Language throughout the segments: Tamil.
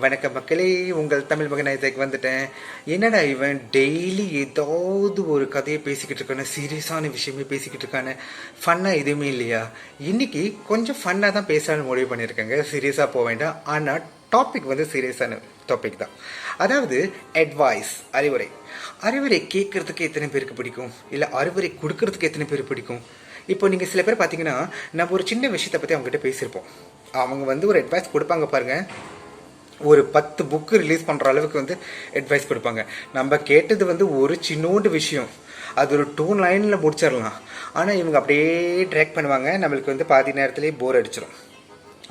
வணக்கம் மக்களே, உங்கள் தமிழ் மகன் ஐசக் வந்துட்டேன். என்னடா இவன் டெய்லி ஏதாவது ஒரு கதையை பேசிக்கிட்டு இருக்கானே, சீரியஸான விஷயமே பேசிக்கிட்டு இருக்கானே, ஃபன்னாக எதுவுமே இல்லையா? இன்னைக்கு கொஞ்சம் ஃபன்னாக தான் பேசலான்னு முடிவு பண்ணியிருக்கேங்க. சீரியஸாக போக வேண்டாம். ஆனால் டாபிக் வந்து சீரியஸான டாபிக் தான். அதாவது அட்வைஸ், அறிவுரை. அறிவுரை கேட்கறதுக்கு எத்தனை பேருக்கு பிடிக்கும்? இல்லை அறிவுரை கொடுக்கறதுக்கு எத்தனை பேருக்கு பிடிக்கும்? இப்போ நீங்கள் சில பேர் பார்த்தீங்கன்னா, நம்ம ஒரு சின்ன விஷயத்தை பற்றி அவங்ககிட்ட பேசியிருப்போம். அவங்க வந்து ஒரு அட்வைஸ் கொடுப்பாங்க பாருங்கள். ஒரு 10 புக்கு ரிலீஸ் பண்ணுற அளவுக்கு வந்து அட்வைஸ் கொடுப்பாங்க. நம்ம கேட்டது வந்து ஒரு சின்னோண்டு விஷயம், அது ஒரு 2 லைனில் முடிச்சிடலாம். ஆனால் இவங்க அப்படியே ட்ராக் பண்ணுவாங்க. நம்மளுக்கு வந்து பாதி நேரத்துலேயே போர் அடிச்சிடும்.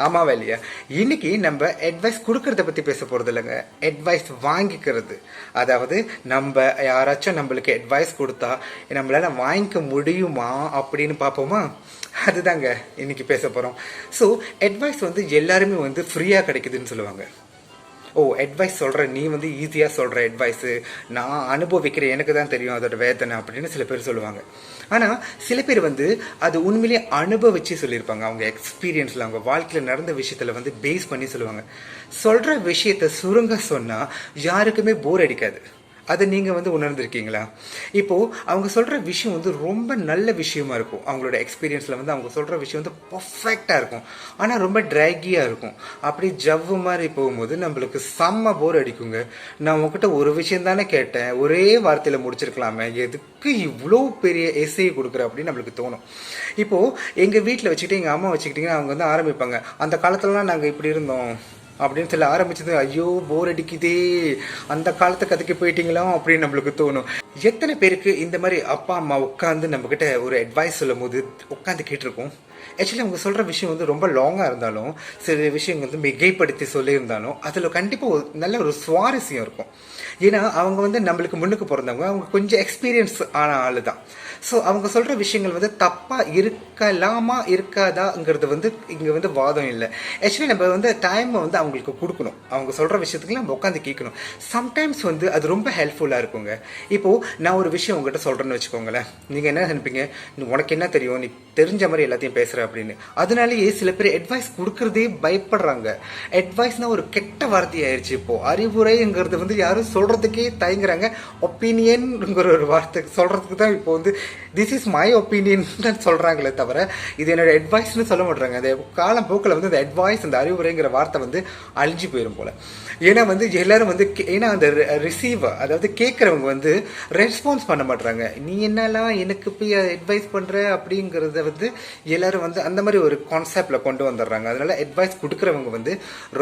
ஆமாவா இல்லையா? இன்னைக்கு நம்ம அட்வைஸ் கொடுக்கறத பற்றி பேச போகிறது இல்லைங்க, அட்வைஸ் வாங்கிக்கிறது. அதாவது நம்ம யாராச்சும் நம்மளுக்கு அட்வைஸ் கொடுத்தா நம்மளால வாங்கிக்க முடியுமா அப்படின்னு பார்ப்போமா? அதுதாங்க இன்னைக்கு பேச போகிறோம். ஸோ அட்வைஸ் வந்து எல்லாருமே வந்து ஃப்ரீயாக கிடைக்குதுன்னு சொல்லுவாங்க. அட்வைஸ் சொல்கிற நீ வந்து ஈஸியாக சொல்கிற அட்வைஸு, நான் அனுபவிக்கிறேன், எனக்கு தான் தெரியும் அதோட வேதனை அப்படின்னு சில பேர் சொல்லுவாங்க. ஆனால் சில பேர் வந்து அது உண்மையிலேயே அனுபவிச்சு சொல்லியிருப்பாங்க. அவங்க எக்ஸ்பீரியன்ஸில், அவங்க வாழ்க்கையில் நடந்த விஷயத்தில் வந்து பேஸ் பண்ணி சொல்லுவாங்க. சொல்கிற விஷயத்தை சுருங்க சொன்னால் யாருக்குமே போர் அடிக்காது. அதை நீங்கள் வந்து உணர்ந்திருக்கீங்களா? இப்போது அவங்க சொல்கிற விஷயம் வந்து ரொம்ப நல்ல விஷயமா இருக்கும். அவங்களோட எக்ஸ்பீரியன்ஸில் வந்து அவங்க சொல்கிற விஷயம் வந்து பர்ஃபெக்டாக இருக்கும். ஆனால் ரொம்ப ட்ராகியாக இருக்கும். அப்படி ஜவ்வு மாதிரி போகும்போது நம்மளுக்கு செம்ம போர் அடிக்குங்க. நான் உங்ககிட்ட ஒரு விஷயம் தானே கேட்டேன், ஒரே வார்த்தையில் முடிச்சிருக்கலாமே, எதுக்கு இவ்வளோ பெரிய எஸ்ஐ கொடுக்குற அப்படின்னு நம்மளுக்கு தோணும். இப்போது எங்கள் வீட்டில் வச்சுக்கிட்டு எங்கள் அம்மா வச்சுக்கிட்டிங்கன்னா அவங்க வந்து ஆரம்பிப்பாங்க, அந்த காலத்துலலாம் நாங்கள் இப்படி இருந்தோம் அப்படின்னு சொல்லி ஆரம்பிச்சது. ஐயோ போர் அடிக்குதே, அந்த காலத்து கதைக்கு போயிட்டீங்களா அப்படின்னு நம்மளுக்கு தோணும். எத்தனை பேருக்கு இந்த மாதிரி அப்பா அம்மா உட்காந்து நம்ம கிட்ட ஒரு அட்வைஸ் சொல்லும் போது உட்காந்து கேட்டிருக்கோம். ஆக்சுவலி அவங்க சொல்கிற விஷயம் வந்து ரொம்ப லாங்காக இருந்தாலும், சில விஷயம் வந்து மிகைப்படுத்தி சொல்லியிருந்தாலும் அதில் கண்டிப்பாக நல்ல ஒரு சுவாரஸ்யம் இருக்கும். ஏன்னா அவங்க வந்து நம்மளுக்கு முன்னுக்கு பிறந்தவங்க, அவங்க கொஞ்சம் எக்ஸ்பீரியன்ஸ் ஆன ஆளு தான். ஸோ அவங்க சொல்கிற விஷயங்கள் வந்து தப்பாக இருக்கலாமா இருக்காதாங்கிறது வந்து இங்கே வந்து வாதம் இல்லை. ஆக்சுவலி நம்ம வந்து டைமை வந்து அவங்களுக்கு கொடுக்கணும். அவங்க சொல்கிற விஷயத்துக்கு நம்ம உட்காந்து கேட்கணும். சம்டைம்ஸ் வந்து அது ரொம்ப ஹெல்ப்ஃபுல்லாக இருக்குங்க. இப்போது நான் ஒரு விஷயம் உங்கள்கிட்ட சொல்கிறேன்னு வச்சுக்கோங்களேன். நீங்கள் என்ன நினைப்பீங்க, உனக்கு என்ன தெரியும், நீ தெரிஞ்ச மாதிரி எல்லாத்தையும் பேசுகிற அப்படின்னு. அதனாலேயே சில பேர் அட்வைஸ் கொடுக்கறதே பயப்படுறாங்க. அட்வைஸ்னால் ஒரு கெட்ட வார்த்தை ஆயிடுச்சு. இப்போது அறிவுரைங்கிறது வந்து யாரும் சொல்கிறதுக்கே தயங்குறாங்க. ஒப்பீனியன்ங்கிற ஒரு வார்த்தை சொல்கிறதுக்கு தான் இப்போ வந்து திஸ் இஸ் மை ஒப்பீனியன் தான் சொல்கிறாங்களே தவிர இது என்னோட அட்வைஸ்னு சொல்ல மாட்டாங்க. அந்த காலம் போக்கில் வந்து அந்த அட்வைஸ், அந்த அறிவுரைங்கிற வார்த்தை வந்து அழிஞ்சு போயிடும் போல். ஏன்னா வந்து எல்லாரும் வந்து ஏன்னா அந்த ரிசீவர், அதாவது கேட்குறவங்க வந்து ரெஸ்பான்ஸ் பண்ண மாட்டாங்க. நீ என்னெல்லாம் எனக்கு போய் அட்வைஸ் பண்ணுற அப்படிங்கிறத வந்து எல்லாரும் வந்து அந்த மாதிரி ஒரு கான்செப்டில் கொண்டு வந்துடுறாங்க. அதனால அட்வைஸ் கொடுக்குறவங்க வந்து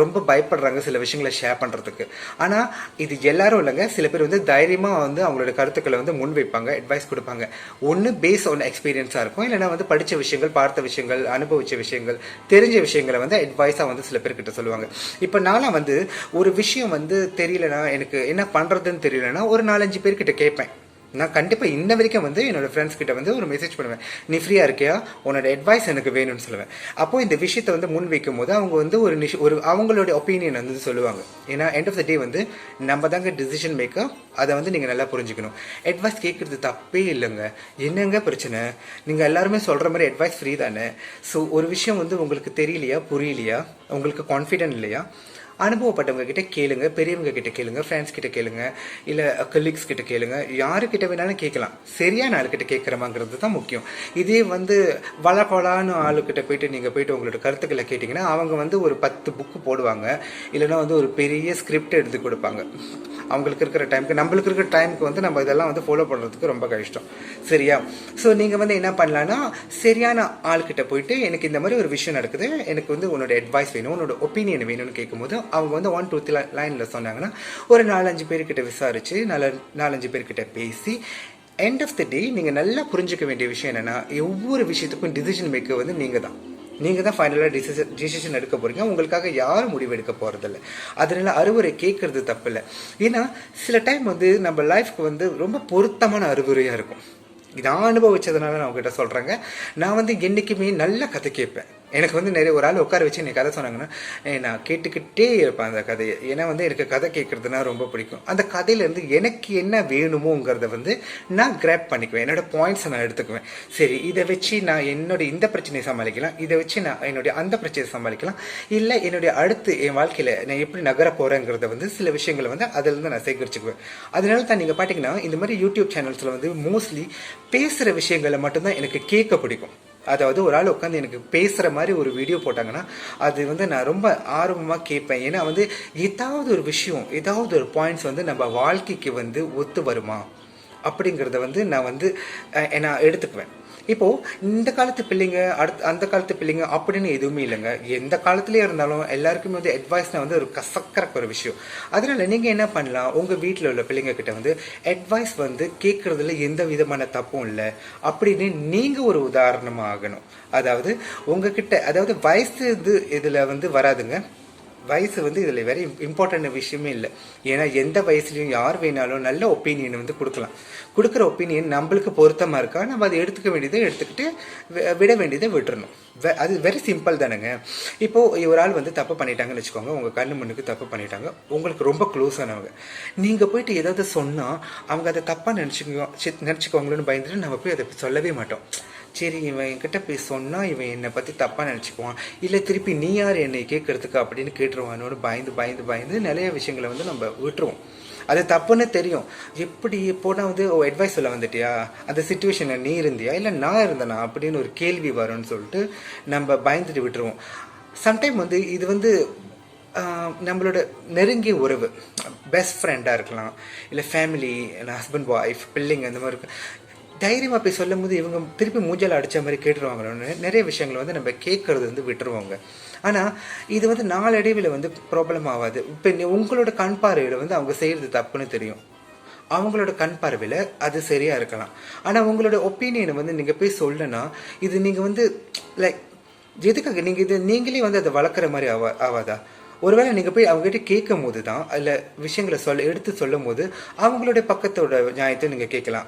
ரொம்ப பயப்படுறாங்க சில விஷயங்களை ஷேர் பண்ணுறதுக்கு. ஆனால் இது எல்லாரும் இல்லைங்க, சில பேர் வந்து தைரியமாக வந்து அவங்களோட கருத்துக்களை வந்து முன் வைப்பாங்க, அட்வைஸ் கொடுப்பாங்க. ஒன்று பேஸ் ஆன் எக்ஸ்பீரியன்ஸாக இருக்கும், இல்லைன்னா வந்து படித்த விஷயங்கள், பார்த்த விஷயங்கள், அனுபவித்த விஷயங்கள், தெரிஞ்ச விஷயங்களை வந்து அட்வைஸாக வந்து சில பேர்கிட்ட சொல்லுவாங்க. இப்போ நான்லாம் வந்து ஒரு விஷயம் வந்து தெரியலனா, எனக்கு என்ன பண்ணுறதுன்னு தெரியலனா ஒரு 4-5 பேர்கிட்ட கேட்பேன். நான் கண்டிப்பாக இன்ன வரைக்கும் வந்து என்னோட ஃப்ரெண்ட்ஸ் கிட்ட வந்து ஒரு மெசேஜ் பண்ணுவேன், நீ ஃப்ரீயாக இருக்கியா, உன்னோட அட்வைஸ் எனக்கு வேணும்னு சொல்லுவேன். அப்போது இந்த விஷயத்தை வந்து முன் வைக்கும் போது அவங்க வந்து ஒரு அவங்களோட ஒப்பீனியன் வந்து சொல்லுவாங்க. ஏன்னா எண்ட் ஆஃப் த டே வந்து நம்ம தாங்க டிசிஷன் மேக்கர். அதை வந்து நீங்கள் நல்லா புரிஞ்சுக்கணும். அட்வைஸ் கேட்குறது தப்பே இல்லைங்க. என்னங்க பிரச்சனை, நீங்கள் எல்லாருமே சொல்கிற மாதிரி அட்வைஸ் ஃப்ரீ தானே. ஸோ ஒரு விஷயம் வந்து உங்களுக்கு தெரியலையா, புரியலையா, உங்களுக்கு கான்ஃபிடென்ட் இல்லையா, அனுபவப்பட்டவங்க கிட்ட கேளுங்க, பெரியவங்க கிட்ட கேளுங்க, ஃப்ரெண்ட்ஸ் கிட்ட கேளுங்க, இல்லை கலீக்ஸ் கிட்ட கேளுங்க, யாருக்கிட்ட வேணாலும் கேட்கலாம். சரியான ஆளுக்கிட்ட கேட்குறமாங்கிறது தான் முக்கியம். இதே வந்து வளப்பலான்னு ஆளுக்கிட்ட போயிட்டு நீங்கள் போயிட்டு உங்களோட கருத்துக்களை கேட்டிங்கன்னா அவங்க வந்து ஒரு 10 புக்கு போடுவாங்க, இல்லைன்னா வந்து ஒரு பெரிய ஸ்கிரிப்ட் எடுத்து கொடுப்பாங்க. அவங்களுக்கு இருக்கிற டைமுக்கு, நம்மளுக்கு இருக்கிற டைமுக்கு வந்து நம்ம இதெல்லாம் வந்து ஃபாலோ பண்ணுறதுக்கு ரொம்ப கஷ்டம். சரியா? ஸோ நீங்கள் வந்து என்ன பண்ணலான்னா, சரியான ஆள்கிட்ட போயிட்டு எனக்கு இந்த மாதிரி ஒரு விஷயம் நடக்குது, எனக்கு வந்து உன்னோட அட்வைஸ் வேணும், உன்னோட ஒப்பீனியன் வேணும்னு கேட்கும்போது அவங்க வந்து 1-2 லைனில் சொன்னாங்கன்னா ஒரு 4-5 பேர்கிட்ட விசாரித்து 4-5 பேர்கிட்ட பேசி எண்ட் ஆஃப் த டே நீங்கள் நல்லா புரிஞ்சுக்க வேண்டிய விஷயம் என்னென்னா, ஒவ்வொரு விஷயத்துக்கும் டிசிஷன் மேக்கர் வந்து நீங்கள் தான் ஃபைனலாக டிசிஷன் எடுக்க போகிறீங்க. உங்களுக்காக யாரும் முடிவு எடுக்க போகிறதில்ல. அதனால அறிவுரை கேட்குறது தப்பில்லை. ஏன்னா சில டைம் வந்து நம்ம லைஃப்க்கு வந்து ரொம்ப பொருத்தமான அறிவுரையாக இருக்கும். நான் அனுபவிச்சதுனால நான் உங்ககிட்ட சொல்கிறேங்க. நான் வந்து என்றைக்குமே நல்ல கதை கேட்பேன். எனக்கு வந்து நிறைய ஒரு ஆள் உட்கார வச்சு என்னை கதை சொன்னாங்கன்னா நான் கேட்டுக்கிட்டே இருப்பேன் அந்த கதையை. ஏன்னா வந்து எனக்கு கதை கேட்கறதுனா ரொம்ப பிடிக்கும். அந்த கதையிலேருந்து எனக்கு என்ன வேணுமோங்கிறத வந்து நான் கிராப் பண்ணிக்குவேன். என்னோட பாயிண்ட்ஸை நான் எடுத்துக்குவேன். சரி, இதை வச்சு நான் என்னுடைய இந்த பிரச்சனையை சமாளிக்கலாம், இதை வச்சு நான் என்னுடைய அந்த பிரச்சனையை சமாளிக்கலாம், இல்லை என்னுடைய அடுத்து என் வாழ்க்கையில் நான் எப்படி நகர போகிறேங்கிறத வந்து சில விஷயங்களை வந்து அதிலிருந்து நான் சேகரிச்சுக்குவேன். அதனால தான் நீங்கள் பார்த்தீங்கன்னா இந்த மாதிரி யூடியூப் சேனல்ஸில் வந்து மோஸ்ட்லி பேசுகிற விஷயங்களை மட்டும்தான் எனக்கு கேட்க பிடிக்கும். அதாவது ஒரு ஆள் உட்காந்து எனக்கு பேசுகிற மாதிரி ஒரு வீடியோ போட்டாங்கன்னா அது வந்து நான் ரொம்ப ஆர்வமாக கேட்பேன். ஏன்னா வந்து ஏதாவது ஒரு விஷயம், ஏதாவது ஒரு பாயிண்ட்ஸ் வந்து நம்ம வாழ்க்கைக்கு வந்து ஒத்து வருமா அப்படிங்கிறத வந்து நான் வந்து நான் எடுத்துக்குவேன். இப்போது இந்த காலத்து பிள்ளைங்க அந்த காலத்து பிள்ளைங்க அப்படின்னு எதுவுமே இல்லைங்க. எந்த காலத்துலேயே இருந்தாலும் எல்லாருக்குமே வந்து அட்வைஸ்னால் வந்து ஒரு கசக்கிற ஒரு விஷயம். அதனால் நீங்கள் என்ன பண்ணலாம், உங்கள் வீட்டில் உள்ள பிள்ளைங்க கிட்ட வந்து அட்வைஸ் வந்து கேட்குறதுல எந்த விதமான தப்பும் இல்லை அப்படின்னு நீங்கள் ஒரு உதாரணமாக ஆகணும். அதாவது உங்ககிட்ட, அதாவது வயசு இதில் வந்து வராதுங்க. வயசு வந்து இதில் வெரி இம்பார்ட்டன்ட் விஷயமே இல்லை. ஏன்னா எந்த வயசுலையும் யார் வேணாலும் நல்ல ஒப்பீனியன் வந்து கொடுக்கலாம். கொடுக்குற ஒப்பீனியன் நம்மளுக்கு பொருத்தமாக இருக்கா, நம்ம அதை எடுத்துக்க வேண்டியதை எடுத்துக்கிட்டு விட வேண்டியதை விட்டுறணும். அது வெரி சிம்பிள் தானேங்க. இப்போது ஒரு ஆள் வந்து தப்பு பண்ணிட்டாங்கன்னு வச்சுக்கோங்க, உங்கள் கண்ணு முன்னுக்கு தப்பு பண்ணிட்டாங்க, உங்களுக்கு ரொம்ப க்ளோஸானவங்க. நீங்கள் போயிட்டு ஏதாவது சொன்னால் அவங்க அதை தப்பாக நினச்சிக்குவாங்களோன்னு பயந்துட்டு நம்ம போய் அதை சொல்லவே மாட்டோம். சரி, இவன் என்கிட்ட போய் சொன்னால் இவன் என்னை பற்றி தப்பாக நினச்சிக்குவான், இல்லை திருப்பி நீ யார் என்னை கேட்கறதுக்கு அப்படின்னு கேட்டுருவானோன்னு பயந்து நிறைய விஷயங்களை வந்து நம்ம விட்டுருவோம். அது தப்புன்னு தெரியும். எப்படி போனால் வந்து அட்வைஸ் சொல்ல வந்துட்டியா, அந்த சுச்சுவேஷனில் நீ இருந்தியா இல்லை நான் இருந்தேனா அப்படின்னு ஒரு கேள்வி வரும்னு சொல்லிட்டு நம்ம பயந்துட்டு விட்டுருவோம். சம்டைம் வந்து இது வந்து நம்மளோட நெருங்கிய உறவு, பெஸ்ட் ஃப்ரெண்டாக இருக்கலாம், இல்லை ஃபேமிலி, ஹஸ்பண்ட் ஒய்ஃப், பிள்ளைங்க, இந்த மாதிரி இருக்கு. தைரியமாக போய் சொல்லும் போது இவங்க திருப்பி மூஞ்சால் அடித்த மாதிரி கேட்டுருவாங்களோன்னு நிறைய விஷயங்களை வந்து நம்ம கேட்கறது வந்து விட்டுருவாங்க. ஆனால் இது வந்து நாளடைவில் வந்து ப்ராப்ளம் ஆகாது. இப்போ உங்களோட கண் பார்வையில் வந்து அவங்க செய்கிறது தப்புன்னு தெரியும், அவங்களோட கண் பார்வையில் அது சரியாக இருக்கலாம். ஆனால் உங்களோட ஒப்பீனியனை வந்து நீங்கள் போய் சொல்லனா இது நீங்கள் வந்து லைக் எதுக்காக நீங்கள் இது நீங்களே வந்து அதை வளர்க்குற மாதிரி ஆகாதா? ஒருவேளை நீங்கள் போய் அவங்ககிட்ட கேட்கும் போது தான் அதில் விஷயங்களை எடுத்து சொல்லும் போது அவங்களுடைய பக்கத்தோட நியாயத்தை நீங்கள் கேட்கலாம்.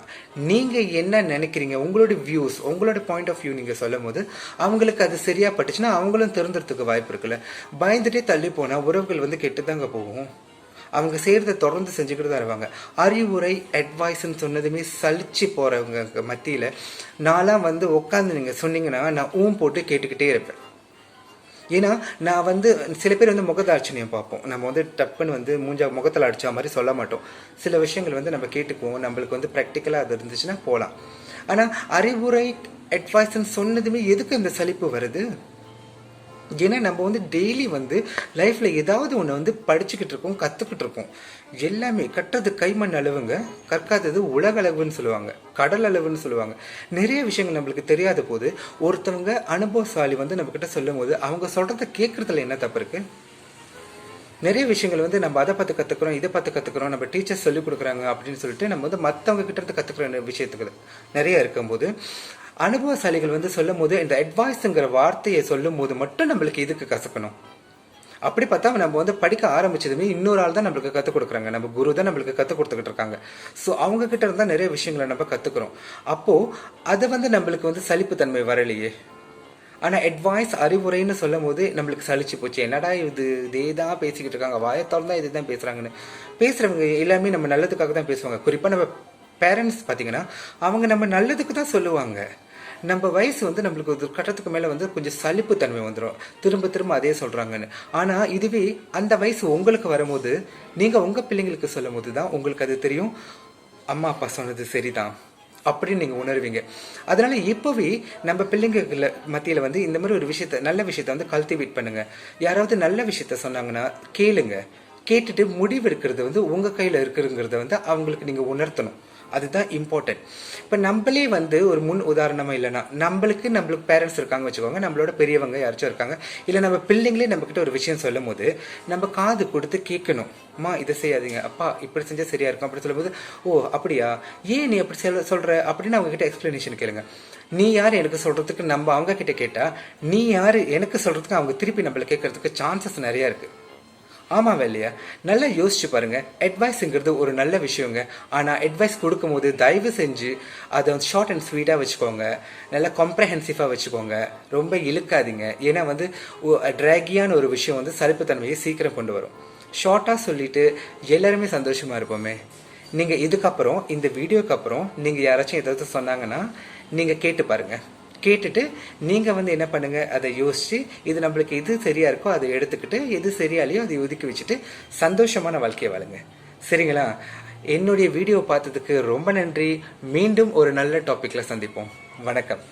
நீங்கள் என்ன நினைக்கிறீங்க, உங்களோட வியூஸ், உங்களோட பாயிண்ட் ஆஃப் வியூ நீங்கள் சொல்லும் போது அவங்களுக்கு அது சரியாக பட்டுச்சுன்னா அவங்களும் திருந்துறதுக்கு வாய்ப்பு இருக்குல்ல. பயந்துட்டே தள்ளி போனால் உறவுகள் வந்து கெட்டுதாங்க போகும். அவங்க செய்கிறத தொடர்ந்து செஞ்சுக்கிட்டு தான் இருப்பாங்க. அறிவுரை அட்வைஸ்ன்னு சொன்னதுமே சலிச்சு போகிறவங்க மத்தியில் நான்லாம் வந்து உட்காந்து நீங்கள் சொன்னீங்கன்னா நான் போட்டு கேட்டுக்கிட்டே இருப்பேன். ஏன்னா நான் வந்து சில பேர் வந்து முகதாட்சணியம் பார்ப்போம். நம்ம வந்து டப்புன்னு வந்து முகத்தில் அடித்த மாதிரி சொல்ல மாட்டோம். சில விஷயங்கள் வந்து நம்ம கேட்டுக்குவோம், நம்மளுக்கு வந்து ப்ராக்டிக்கலாக அது இருந்துச்சுன்னா போகலாம். ஆனால் அறிவுரை அட்வைஸ்ன்னு சொன்னதுமே எதுக்கு இந்த சலிப்பு வருது? ஏன்னா நம்ம வந்து டெய்லி வந்து லைஃப்பில் ஏதாவது ஒன்று வந்து படிச்சுக்கிட்டு இருக்கோம், கற்றுக்கிட்டு இருக்கோம். எல்லாமே கட்டுறது கைமண் அளவுங்க, கற்காதது உலக அளவுன்னு சொல்லுவாங்க, கடல் அளவுன்னு சொல்லுவாங்க. நிறைய விஷயங்கள் நம்மளுக்கு தெரியாத போது ஒருத்தவங்க அனுபவசாலி வந்து நம்மக்கிட்ட சொல்லும் போது அவங்க சொல்கிறத கேட்குறதுல என்ன தப்பு இருக்குது? நிறைய விஷயங்கள் வந்து நம்ம அதை பார்த்து கற்றுக்குறோம், இதை பார்த்து கற்றுக்குறோம், நம்ம டீச்சர்ஸ் சொல்லிக் கொடுக்குறாங்க அப்படின்னு சொல்லிட்டு நம்ம வந்து மற்றவங்க கிட்ட இருந்து கற்றுக்குற விஷயத்துக்கு நிறைய இருக்கும்போது அனுபவசாலிகள் வந்து சொல்லும் போது இந்த அட்வைஸுங்கிற வார்த்தையை சொல்லும் போது மட்டும் நம்மளுக்கு இதுக்கு கசக்கணும். அப்படி பார்த்தா நம்ம வந்து படிக்க ஆரம்பிச்சதுமே இன்னொரு ஆள் தான் நம்மளுக்கு கற்றுக் கொடுக்குறாங்க, நம்ம குரு தான் நம்மளுக்கு கற்றுக் கொடுத்துக்கிட்டு இருக்காங்க. ஸோ அவங்க கிட்ட இருந்தால் நிறைய விஷயங்களை நம்ம கற்றுக்குறோம். அப்போது அது வந்து நம்மளுக்கு வந்து சலிப்புத்தன்மை வரலையே. ஆனால் அட்வைஸ் அறிவுரைன்னு சொல்லும் போது நம்மளுக்கு சலிச்சு போச்சு. என்னடா இதே தான் பேசிக்கிட்டு இருக்காங்க, வாயத்தால் தான் இதுதான் பேசுகிறாங்கன்னு. பேசுகிறவங்க எல்லாமே நம்ம நல்லதுக்காக தான் பேசுவாங்க. குறிப்பாக நம்ம பேரண்ட்ஸ் பார்த்தீங்கன்னா அவங்க நம்ம நல்லதுக்கு தான் சொல்லுவாங்க. நம்ம வயசு வந்து நம்மளுக்கு ஒரு கட்டத்துக்கு மேலே வந்து கொஞ்சம் சலிப்பு தன்மை வந்துடும், திரும்ப அதே சொல்கிறாங்கன்னு. ஆனால் இதுவே அந்த வயசு உங்களுக்கு வரும்போது நீங்கள் உங்கள் பிள்ளைங்களுக்கு சொல்லும் போது தான் உங்களுக்கு அது தெரியும், அம்மா அப்பா சொன்னது சரிதான் அப்படின்னு நீங்கள் உணர்வீங்க. அதனால இப்போவே நம்ம பிள்ளைங்க மத்தியில் வந்து இந்த மாதிரி ஒரு விஷயத்த, நல்ல விஷயத்த வந்து கல்டிவேட் பண்ணுங்க. யாராவது நல்ல விஷயத்த சொன்னாங்கன்னா கேளுங்க, கேட்டுட்டு முடிவு இருக்கிறது வந்து உங்கள் கையில் இருக்குங்கிறத வந்து அவங்களுக்கு நீங்கள் உணர்த்தணும். அதுதான் இம்பார்ட்டன்ட். இப்போ நம்மளே வந்து ஒரு முன் உதாரணமாக இல்லைன்னா நம்மளுக்கு பேரண்ட்ஸ் இருக்காங்க வச்சுக்கோங்க, நம்மளோட பெரியவங்க யாராச்சும் இருக்காங்க, இல்லை நம்ம பிள்ளைங்களே நம்மக்கிட்ட ஒரு விஷயம் சொல்லும் போது நம்ம காது கொடுத்து கேட்கணும். அம்மா இதை செய்யாதீங்க, அப்பா இப்படி செஞ்சால் சரியா இருக்கும் அப்படி சொல்லும்போது, ஓ அப்படியா, ஏன் நீ அப்படி சொல்கிற அப்படின்னு அவங்க கிட்ட எக்ஸ்பிளனேஷன் கேளுங்க. நீ யார் எனக்கு சொல்கிறதுக்கு நம்ம அவங்க கிட்ட கேட்டால் நீ யார் எனக்கு சொல்கிறதுக்கு அவங்க திருப்பி நம்மளை கேட்கறதுக்கு சான்சஸ் நிறையா இருக்குது. ஆமாம் இல்லையா? நல்லா யோசிச்சு பாருங்க. அட்வைஸுங்கிறது ஒரு நல்ல விஷயங்க. ஆனால் அட்வைஸ் கொடுக்கும்போது தயவு செஞ்சு அதை ஷார்ட் அண்ட் ஸ்வீட்டாக வச்சுக்கோங்க. நல்லா காம்ப்ரஹென்சிவாக வச்சுக்கோங்க. ரொம்ப இழுக்காதீங்க. ஏன்னா ட்ராகியான ஒரு விஷயம் சலிப்புத்தன்மையை சீக்கிரம் கொண்டு வரும். ஷார்ட்டாக சொல்லிட்டு எல்லாருமே சந்தோஷமாக இருப்போமே. நீங்கள் இதுக்கப்புறம் இந்த வீடியோக்கு அப்புறம் நீங்கள் யாராச்சும் ஏதாவது சொன்னாங்கன்னா நீங்கள் கேட்டு பாருங்கள். கேட்டுட்டு நீங்கள் என்ன பண்ணுங்க, அதை யோசிச்சு இது நம்மளுக்கு எது சரியா இருக்கோ அதை எடுத்துக்கிட்டு எது சரியாலையோ அதை ஒதுக்கி வச்சுட்டு சந்தோஷமான வாழ்க்கையை வாழுங்க. சரிங்களா? என்னுடைய வீடியோ பார்த்ததுக்கு ரொம்ப நன்றி. மீண்டும் ஒரு நல்ல டாபிக்ல சந்திப்போம். வணக்கம்.